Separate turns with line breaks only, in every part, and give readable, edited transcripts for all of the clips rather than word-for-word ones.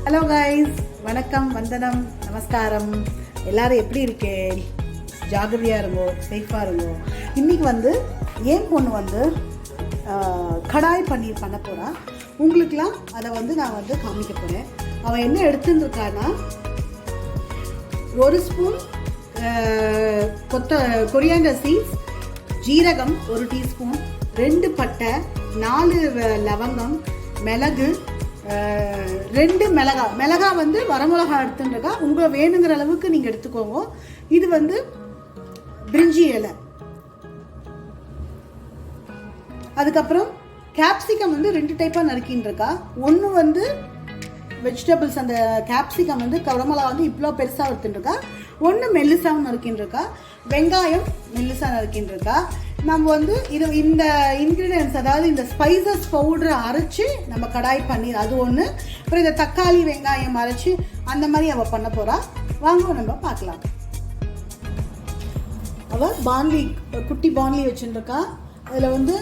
Hello guys, வணக்கம், வந்தனம், நமஸ்காரம். எல்லாரும் எப்படி இருக்கேன்? ஜாகிரதையாக இருங்கோ, சேஃபாக இருங்கோ. இன்றைக்கி என் பொண்ணு கடாய் பன்னீர் பண்ண போகிறா. உங்களுக்கெலாம் அதை நான் காமிக்க போகிறேன். அவன் என்ன எடுத்துருக்கான்னா, 1 ஸ்பூன் கொரியாண்டர் சீட்ஸ், ஜீரகம் 1 டீஸ்பூன், 2 பட்டை, 4 லவங்கம், மிளகு, 2 மிளகா வரமிளகா எடுத்துருக்கா. உங்கள் வேணுங்கிற அளவுக்கு நீங்கள் எடுத்துக்கோங்க. இது பிரிஞ்சி இலை. அதுக்கப்புறம் கேப்சிகம் 2 டைப்பாக நறுக்கின்னு இருக்கா. ஒன்று வெஜிடபிள்ஸ், அந்த கேப்சிகம் வரமிளகா இவ்வளோ பெருசாக எடுத்துட்டுருக்கா. ஒன்று மெல்லிசாவும் நறுக்கின்னு இருக்கா. வெங்காயம் மெல்லிசாக நறுக்கின்னு இருக்கா. நம்ம இது இந்த இன்க்ரீடியன்ஸ், அதாவது இந்த ஸ்பைசஸ் பவுடரை அரைச்சி நம்ம கடாய் பன்னீர் அது ஒன்று. அப்புறம் இந்த தக்காளி வெங்காயம் அரைச்சி அந்த மாதிரி அவள் பண்ண போகிறா. வாங்க நம்ம பார்க்கலாம். அவள் பான்லி, குட்டி பான்லி வச்சுருக்கா. அதில்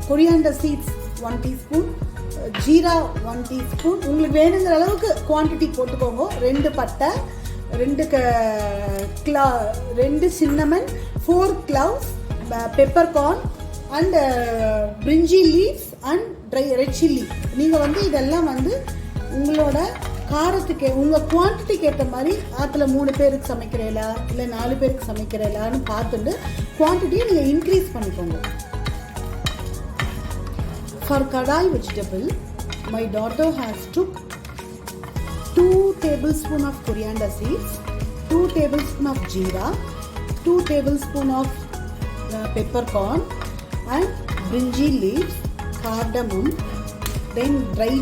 coriander seeds 1 teaspoon, jeera 1 teaspoon. உங்களுக்கு வேணுங்கிற அளவுக்கு குவான்டிட்டி போட்டுக்கோங்க. 2 பட்டை, 2 சின்னமன், 4 cloves, பெப்பர்கார்ன் அண்ட் பிரிஞ்சி லீவ்ஸ் அண்ட் ரெட் சில்லி. நீங்கள் இதெல்லாம் உங்களோட காரத்துக்கு, உங்கள் குவான்டிட்டிக்கு ஏற்ற மாதிரி ஆற்றுல 3 பேருக்கு சமைக்கிறீங்களா இல்லை 4 பேருக்கு சமைக்கிறீங்களான்னு பார்த்துட்டு குவான்டிட்டியை நீங்கள் இன்க்ரீஸ் பண்ணிக்கோங்க. For kadai vegetable, my daughter has took 2 tablespoons of coriander seeds, 2 tablespoons of jeera, 2 tablespoons of peppercorn and brinjal leaves, cardamom, then red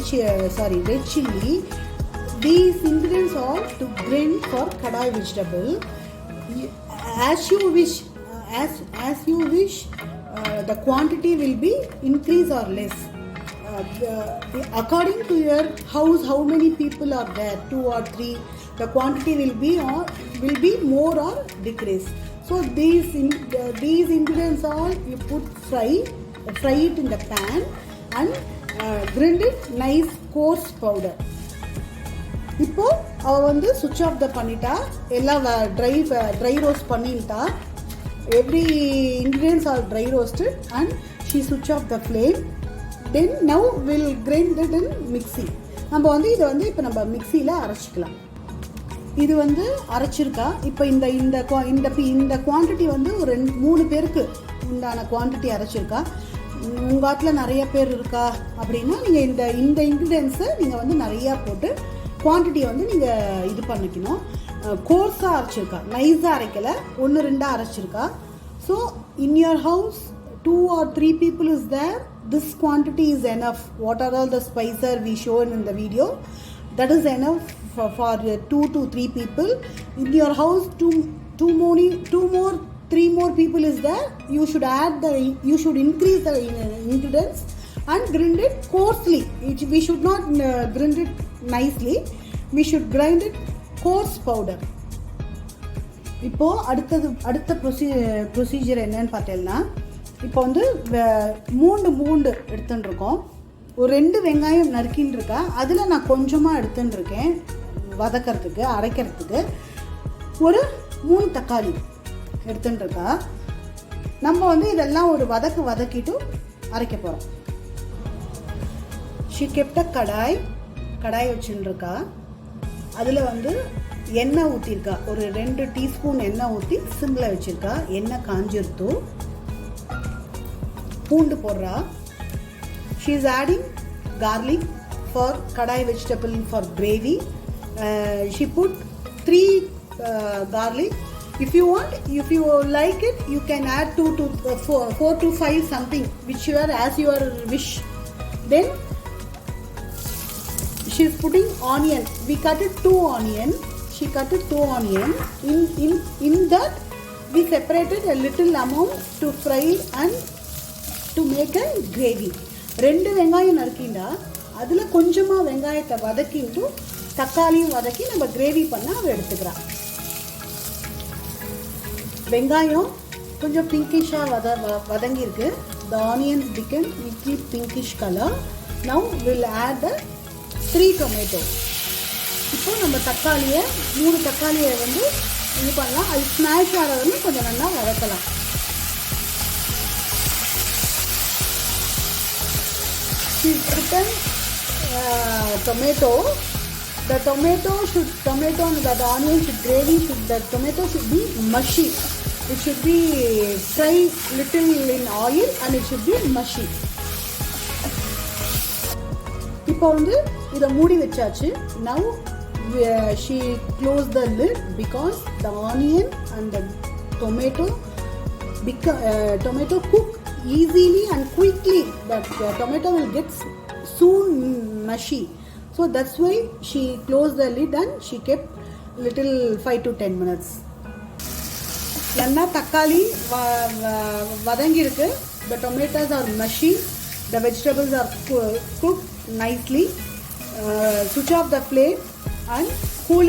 chilli. These ingredients are to grind for kadai vegetable. As you wish, as you wish, the quantity will be increase or less. According to your house, how many people are there, 2 or 3, the quantity will be more or decrease. So these ingredients all you fry it in the pan and grind it nice coarse powder. இப்போ அவ switch off the பண்ணிட்டா, எல்லாம் dry roast பண்ணிட்டா. Every ingredients are dry roasted and she switch off the flame. Then now we'll grind it in mixie. நம்ம இதை இப்போ நம்ம மிக்சியில் அரைச்சிக்கலாம். இது அரைச்சிருக்கா. இப்போ இந்த குவான்டிட்டி ஒரு 3 பேருக்கு உண்டான குவான்டிட்டி அரைச்சிருக்கா. உங்கள் ஆட்டில் நிறைய பேர் இருக்கா அப்படின்னா நீங்கள் இந்த இன்க்ரீடியன்ஸை நீங்கள் நிறையா போட்டு குவான்டிட்டியை நீங்கள் இது பண்ணிக்கணும். கோர்ஸாக அரைச்சிருக்கா, நைஸாக அரைக்கலை, 1-2 அரைச்சிருக்கா. So in your house 2 or 3 people is there, this quantity is enough. What are all the spices we shown in the video, that is enough for 2 to 3 people. In your house 3 more people is there, you should increase the ingredients and grind it coarsely. We should not grind it nicely, we should grind it coarse powder. இப்போ அடுத்த procedure என்னன்னு பார்த்தீங்கன்னா, இப்போ 3 பூண்டு எடுத்துன்னு இருக்கோம். ஒரு 2 வெங்காயம் நறுக்கின்னு இருக்கா. அதில் நான் கொஞ்சமாக எடுத்துன்னு இருக்கேன் வதக்கிறதுக்கு, அரைக்கிறதுக்கு. ஒரு 3 தக்காளி எடுத்துன்னு இருக்கா. நம்ம இதெல்லாம் ஒரு வதக்கிட்டு அரைக்க போகிறோம். ஷி கெப்ட் கடாய் வச்சுன்னு இருக்கா. அதில் எண்ணெய் ஊற்றிருக்கா. ஒரு 2 டீஸ்பூன் எண்ணெய் ஊற்றி சிம்மில் வச்சுருக்கா. எண்ணெய் காஞ்சிருத்தோ பூண்டு போடுறா. She is adding garlic for kadai vegetable for gravy. She put 3 garlic. If you like it, you can add 4 to 5 something, as your wish. Then she is putting onion. We cut it 2 onion. She cut it 2 onion. In that we separated a little amount to fry and to make a gravy. 2 வெங்காயம் நறுக்கிண்டா. அதில் கொஞ்சமாக வெங்காயத்தை வதக்கிட்டு தக்காளியும் வதக்கி நம்ம gravy பண்ண அவள் எடுத்துக்கிறான். வெங்காயம் கொஞ்சம் பிங்கிஷாக வதங்கியிருக்கு. The onions became little pinkish color. Now we'll add the 3 tomatoes. இப்போ நம்ம தக்காளியை 3 தக்காளியை வந்து இது பண்ணலாம். அது ஸ்மாஷ் ஆகிறதுன்னு கொஞ்சம் நல்லா வதக்கலாம். Chicken tomato. The tomato and the onion should the tomato should be mushy. It should be fried little in oil and it should be mushy. இப்போ வந்து இதை மூடி வச்சாச்சு. Now she closed the lid because the onion and the tomato cook easily and quickly. That tomato will get soon mushy. So that's why she closed the lid and she kept little 5 to 10 minutes. நல்லா தக்காளி வதங்கி இருக்கு. The tomatoes are mushy. The vegetables are cooked nicely. Switch off the flame and cool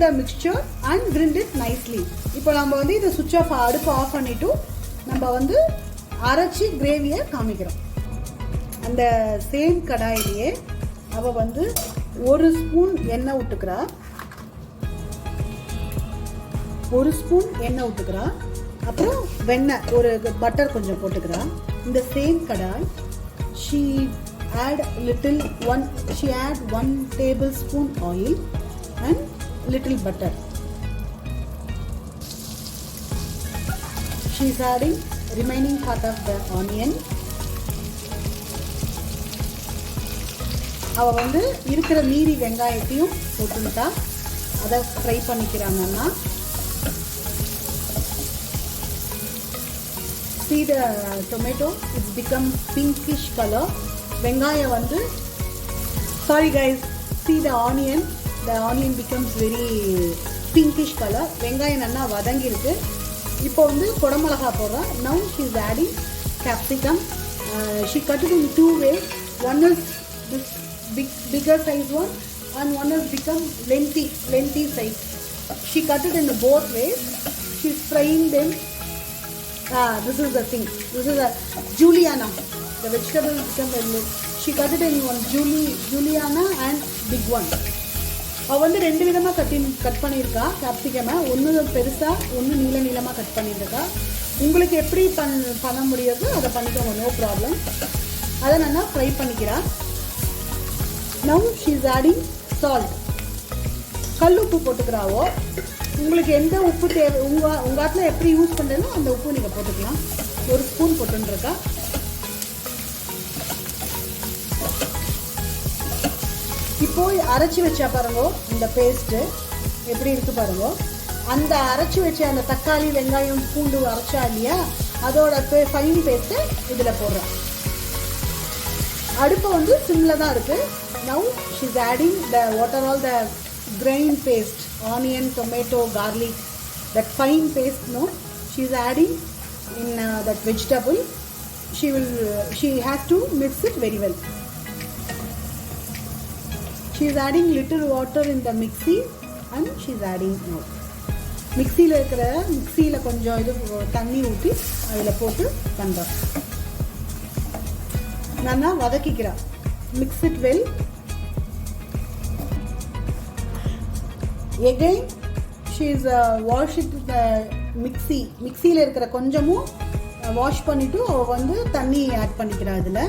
the mixture and grind it nicely. இப்போ நம்ம வந்து இதை சுவிட்ச் of அடுப்பு ஆஃப் பண்ணிட்டு நம்ம வந்து அரைச்சி கிரேவியை காமிக்கிறோம். அந்த சேம் கடாயிலேயே அவள் வந்து 1 ஸ்பூன் எண்ணெய் விட்டுக்கிறா. 1 ஸ்பூன் எண்ணெய் விட்டுக்கிறா. அப்புறம் வெண்ணெய் ஒரு பட்டர் கொஞ்சம் போட்டுக்கிறா. இந்த same kadai she add 1 tablespoon oil and little butter. She is adding remaining part of the onion. அவ வந்து இருக்கிற மீதி வெங்காயத்தையும் போட்டுட்டா அதை fry பண்ணிக்கிறாங்கன்னா. See the tomato, it's become pinkish color. வெங்காயம் வந்து sorry guys, see the onion becomes very pinkish color. வெங்காயம் நல்லா வதங்கி இருக்கு. இப்போ வந்து குடமிளகா போடுறா. Now she is adding capsicum. She cut it in 2 ways. One is this bigger size one and one has become lengthy size. She cut it in both ways. She is frying them. This is the thing. This is a juliana. The vegetable become she cut it in one juliana and big one. அவ வந்து 2 விதமா cut பண்ணியிருக்கா கேப்சிகமை. ஒன்று பெருசா ஒன்று நீளமா cut பண்ணியிருக்கா. உங்களுக்கு எப்படி பண்ண முடியாது அதை பண்ணிக்கோங்க, நோ ப்ராப்ளம். அதை நல்லா ஃப்ரை பண்ணிக்கிறா. Now she is adding salt. கல் உப்பு போட்டுக்கிறாவோ. உங்களுக்கு எந்த உப்பு தேவை உங்கள் ஆட்டில் எப்படி யூஸ் பண்ணுறீங்களோ அந்த உப்பு நீங்கள் போட்டுக்கலாம். 1 ஸ்பூன் போட்டுருக்கா. இப்போ அரைச்சி வச்சா பாருங்க இந்த பேஸ்ட்டு எப்படி இருக்கு பாருங்க. அந்த அரைச்சி வச்ச அந்த தக்காளி வெங்காயம் பூண்டு அரைச்சா இல்லையா, அதோட ஃபைன் பேஸ்ட்டு இதில் போடுறேன். அடுப்பு வந்து சிம்மில் தான் இருக்குது. Now she is adding what are all the grain paste, onion, tomato, garlic, that fine paste. No, she is adding in that vegetable. She has to mix it very well. She is adding little water in the mixie and she is adding now. மிக்சியில் கொஞ்சம் இது தண்ணி ஊற்றி அதில் போட்டு பண்ணுறோம். நல்லா வதக்கிக்கிறா. Mix it well. Again she is wash it the மிக்சியில் இருக்கிற கொஞ்சமும் வாஷ் பண்ணிவிட்டு அவள் வந்து தண்ணி ஆட் பண்ணிக்கிறா. அதில்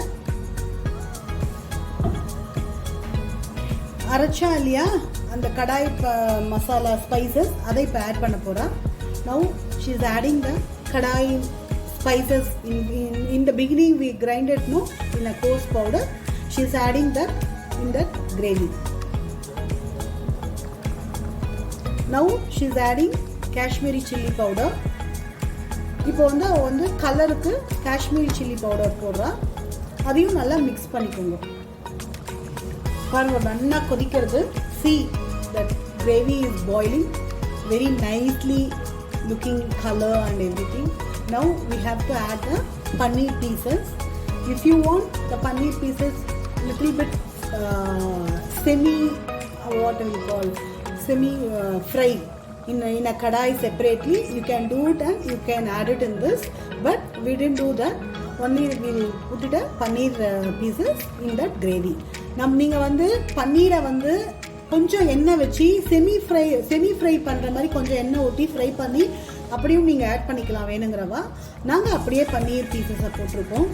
அரைச்சா இல்லையா அந்த கடாய் மசாலா ஸ்பைசஸ் அதை இப்போ ஆட் பண்ண போகிறா. Now she is adding the kadai spices. In the beginning we grinded in a coarse powder. She is adding that in that gravy. Now she is adding Kashmiri chilli powder. இப்போ வந்து அவ வந்து கலருக்கு Kashmiri chilli powder போடுறா. அதையும் நல்லா mix பண்ணிக்கோங்க. பாருங்க நல்லா கொதிக்கிறது. See that gravy is boiling very nicely, looking color and everything. Now we have to add the paneer pieces. If you want the paneer pieces little bit semi fry in a kadai separately, you can do it and you can add it in this, but we didn't do that. Only we'll put it a paneer pieces in that gravy. நீங்கள் வந்து பன்னீரை வந்து கொஞ்சம் எண்ணெய் வச்சு semi fry பண்ணுற மாதிரி கொஞ்சம் எண்ணெய் ஊற்றி ஃப்ரை பண்ணி அப்படியும் நீங்கள் ஆட் பண்ணிக்கலாம் வேணுங்கிறவா. நாங்கள் அப்படியே பன்னீர் பீசஸை போட்டிருக்கோம்.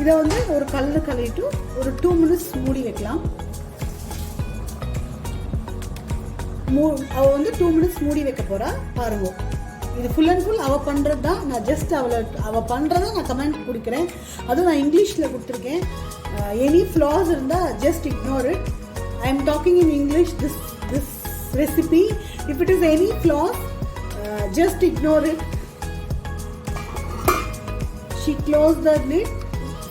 இதை வந்து ஒரு கலரிட்டு ஒரு 2 minutes மூடி வைக்கலாம். அவள் வந்து 2 minutes மூடி வைக்க போகிறா பாருங்க. இது ஃபுல் அண்ட் ஃபுல் அவள் பண்ணுறது தான். நான் ஜஸ்ட் அவள் பண்ணுறதா நான் கமெண்ட் கொடுக்குறேன். அதுவும் நான் இங்கிலீஷில் கொடுத்துருக்கேன். எனி ஃப்ளாஸ் இருந்தால் just ignore it. I am talking in English this recipe. If it is any flaws just ignore it. She closed the lid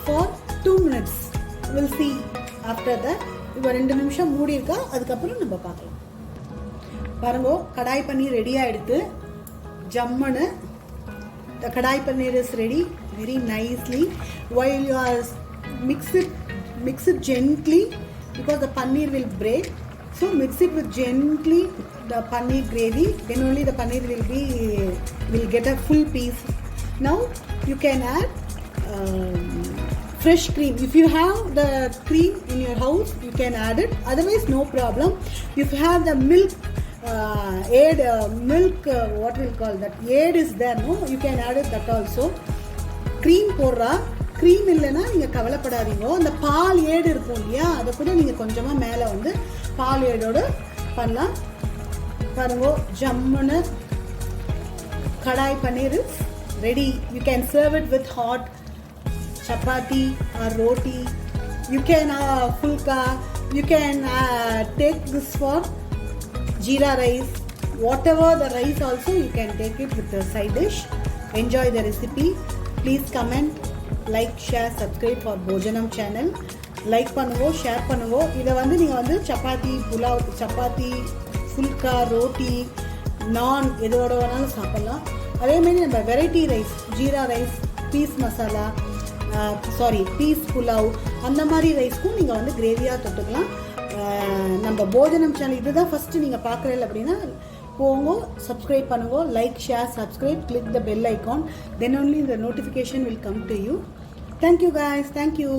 for 2 minutes. We'll see after that. இவ 2 நிமிஷம் மூடி இருக்கா. அதுக்கப்புறம் நம்ம பார்க்கலாம். பாருங்க, கடாய் பன்னீர் ரெடி ஆயிடுத்து. ஜம்மனு the kadai paneer is ready very nicely. While you are mix it gently because the paneer will break. So mix it with gently the paneer gravy, then only the paneer will get a full piece. Now you can add fresh cream. If you have the cream in your house, you can add it. Otherwise, no problem. If you have the milk, what we'll call that, aid is there, no? You can add it that also. Cream போடுறா. Cream இல்லைன்னா நீங்கள் கவலைப்படாதீங்க. அந்த பால் ஏடு இருக்கும் இல்லையா, அதை கூட நீங்கள் கொஞ்சமாக மேலே வந்து பால் ஏடோடு பண்ணலாம். பாருங்க, ஜம்முன்னு kadai paneer is ready. You can serve it with hot chapati or roti. You can phulka. You can take this for jeera rice. Whatever the rice also, you can take it with the side dish. Enjoy the recipe. Please comment, like, share, subscribe for Bojanam channel. Like பண்ணுங்க, share பண்ணுங்க. இதை வந்து நீங்கள் வந்து சப்பாத்தி, புலாவ், சப்பாத்தி, ஃபுல்கா, ரோட்டி, நான் எதோட வேணாலும் சாப்பிட்லாம். அதேமாரி நம்ம variety rice, jeera rice, peas masala, peas pulao, அந்த மாதிரி ரைஸ்க்கும் நீங்கள் வந்து கிரேவியாக தொட்டுக்கலாம். நம்ம போஜனம் சேனல் இதுதான் ஃபஸ்ட்டு நீங்கள் பார்க்குறீங்க அப்படின்னா போங்க, சப்ஸ்கிரைப் பண்ணுங்க, like, share, subscribe, click the bell icon, then only the notification will come to you. Thank you guys. Thank you.